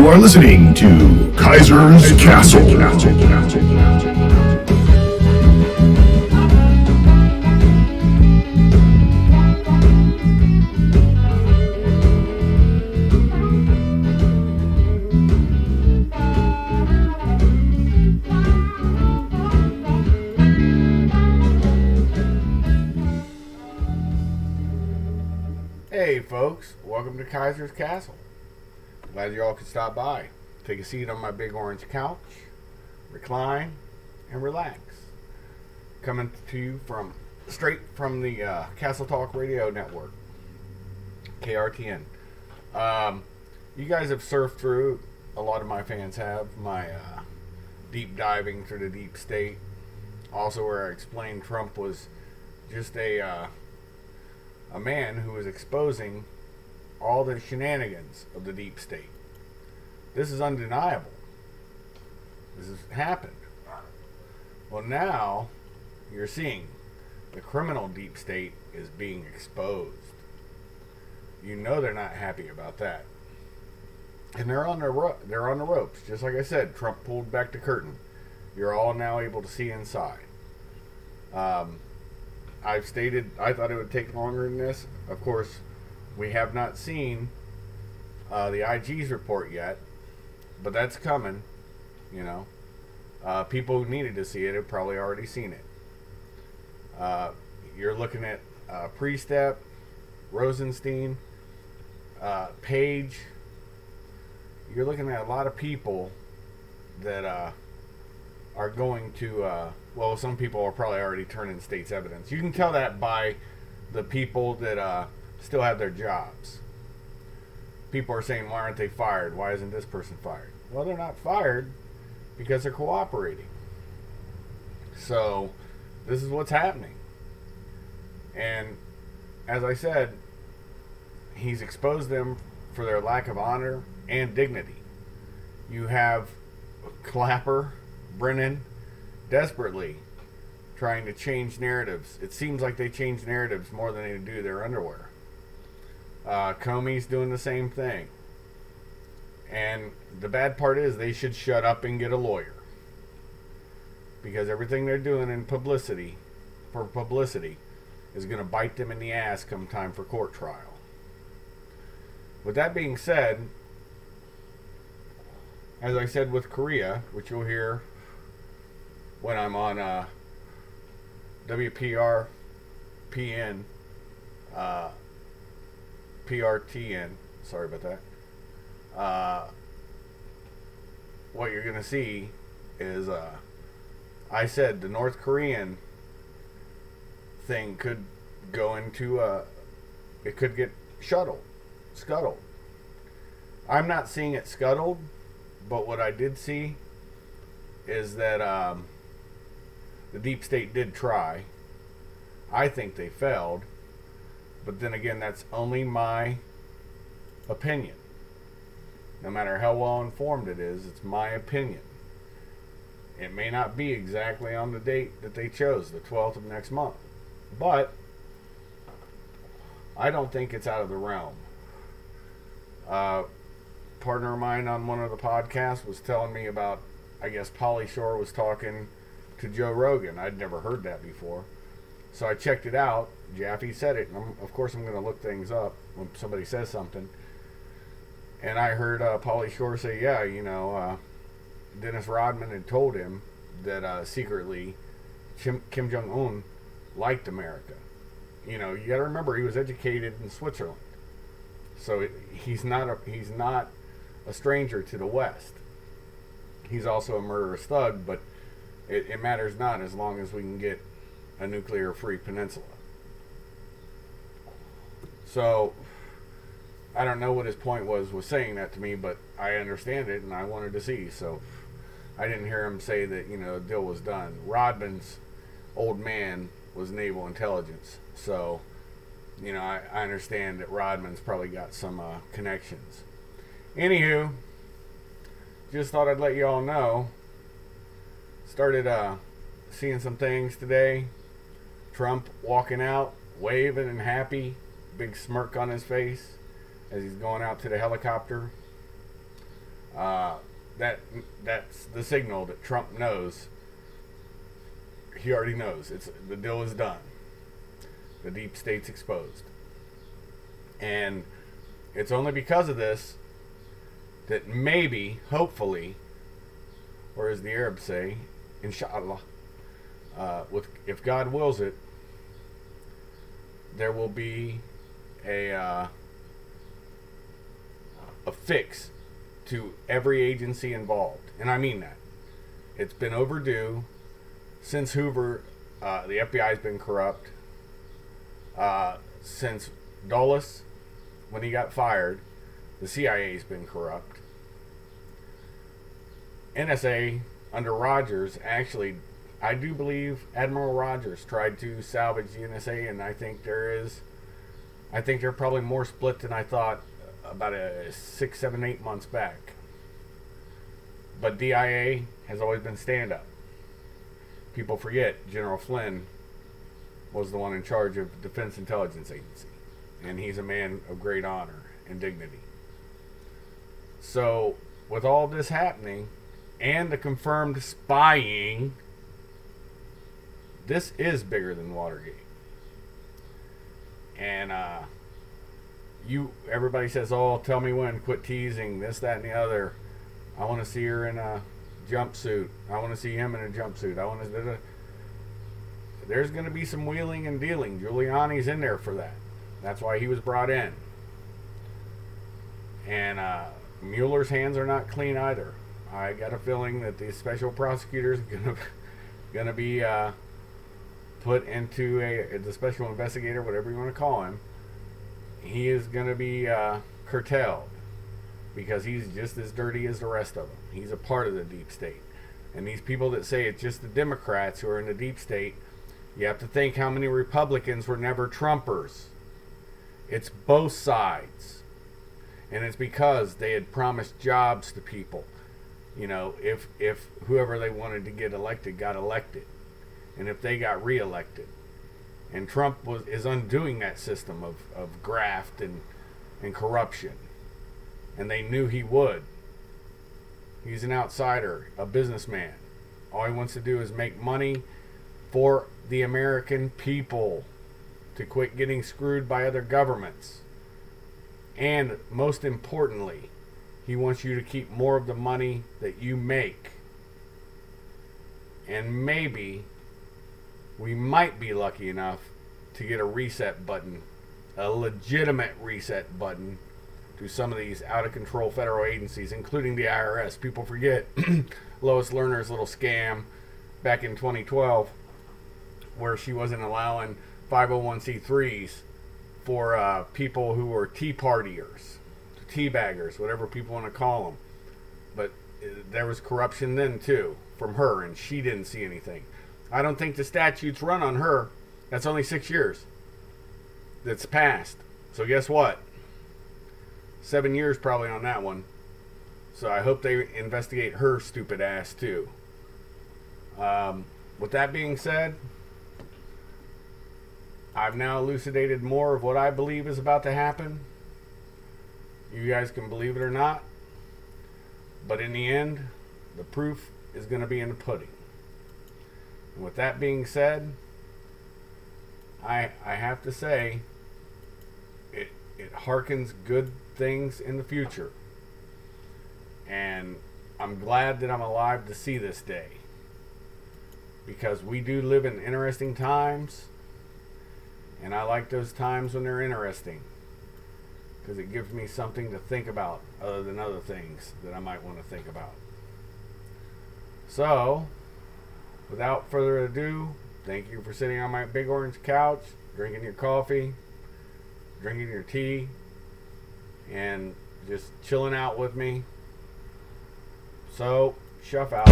are listening to Kaisers Kastle. Hey folks, welcome to Kaisers Kastle. Glad you all could stop by. Take a seat on my big orange couch, recline, and relax. Coming to you straight from the Castle Talk Radio Network, KRTN. You guys have surfed through, a lot of my fans have, my deep diving through the deep state. Also where I explained Trump was just a man who was exposing all the shenanigans of the deep state. This is undeniable. This has happened. Well, now you're seeing the criminal deep state is being exposed. You know they're not happy about that, and they're on the ropes. Just like I said, Trump pulled back the curtain. You're all now able to see inside. I've stated I thought it would take longer than this. Of course, we have not seen the IG's report yet, but that's coming. You know, people who needed to see it have probably already seen it. You're looking at Priestep, Rosenstein, Page. You're looking at a lot of people that are going to, well, some people are probably already turning state's evidence. You can tell that by the people that still have their jobs. People are saying, why aren't they fired? Why isn't this person fired? Well, they're not fired because they're cooperating. So, this is what's happening. And, as I said, he's exposed them for their lack of honor and dignity. You have Clapper, Brennan, desperately trying to change narratives. It seems like they change narratives more than they do their underwear. Comey's doing the same thing. And the bad part is they should shut up and get a lawyer. Because everything they're doing in publicity, for publicity, is going to bite them in the ass come time for court trial. With that being said, as I said with Korea, which you'll hear when I'm on WPR PN, PRTN, sorry about that. What you're going to see is, I said the North Korean thing could go into, it could get scuttled. I'm not seeing it scuttled, but what I did see is that the deep state did try. I think they failed. But then again, that's only my opinion. No matter how well informed it is, it's my opinion. It may not be exactly on the date that they chose, the 12th of next month. But I don't think it's out of the realm. Partner of mine on one of the podcasts was telling me about, I guess Pauly Shore was talking to Joe Rogan. I'd never heard that before. So I checked it out. Jaffe said it. And of course, I'm going to look things up when somebody says something. And I heard Pauly Shore say, yeah, you know, Dennis Rodman had told him that secretly Kim Jong-un liked America. You know, you got to remember he was educated in Switzerland. So he's not a stranger to the West. He's also a murderous thug, but it matters not as long as we can get a nuclear-free peninsula. So, I don't know what his point was saying that to me, but I understand it, and I wanted to see. So, I didn't hear him say that, you know, the deal was done. Rodman's old man was naval intelligence. So, you know, I understand that Rodman's probably got some connections. Anywho, just thought I'd let you all know. Started seeing some things today. Trump walking out, waving and happy, big smirk on his face as he's going out to the helicopter. That's the signal that Trump knows. He already knows the deal is done. The deep state's exposed, and it's only because of this that maybe, hopefully, or as the Arabs say, inshallah, if God wills it, there will be a fix to every agency involved. And I mean that. It's been overdue since Hoover. The FBI has been corrupt. Since Dulles, when he got fired, the CIA has been corrupt. NSA under Rogers, actually, I do believe Admiral Rogers tried to salvage the NSA, and I think they're probably more split than I thought about 6, 7, 8 months back. But DIA has always been stand up. People forget General Flynn was the one in charge of Defense Intelligence Agency, and he's a man of great honor and dignity. So with all this happening and the confirmed spying, this is bigger than Watergate. And everybody says, oh, tell me when, quit teasing, this, that, and the other. I want to see her in a jumpsuit. I want to see him in a jumpsuit. There's going to be some wheeling and dealing. Giuliani's in there for that. That's why he was brought in. And Mueller's hands are not clean either. I got a feeling that the special prosecutor's going to be put into the special investigator, whatever you want to call him. He is going to be curtailed because he's just as dirty as the rest of them. He's a part of the deep state. And these people that say it's just the Democrats who are in the deep state, you have to think how many Republicans were never Trumpers. It's both sides. And it's because they had promised jobs to people. You know, if whoever they wanted to get elected got elected, and if they got reelected. And Trump is undoing that system of graft and corruption. And they knew he would. He's an outsider, a businessman. All he wants to do is make money for the American people, to quit getting screwed by other governments. And most importantly, he wants you to keep more of the money that you make. And maybe we might be lucky enough to get a reset button, a legitimate reset button, to some of these out-of-control federal agencies, including the IRS. People forget Lois Lerner's little scam back in 2012, where she wasn't allowing 501c3s for people who were tea partiers, tea baggers, whatever people want to call them. But there was corruption then too from her, and she didn't see anything. I don't think the statutes run on her. That's only 6 years that's passed. So guess what? 7 years probably on that one. So I hope they investigate her stupid ass too. With that being said, I've now elucidated more of what I believe is about to happen. You guys can believe it or not. But in the end, the proof is going to be in the pudding. And with that being said, I have to say, it harkens good things in the future. And I'm glad that I'm alive to see this day. Because we do live in interesting times. And I like those times when they're interesting. Because it gives me something to think about other than other things that I might want to think about. So, without further ado, thank you for sitting on my big orange couch, drinking your coffee, drinking your tea, and just chilling out with me. So, shuff out.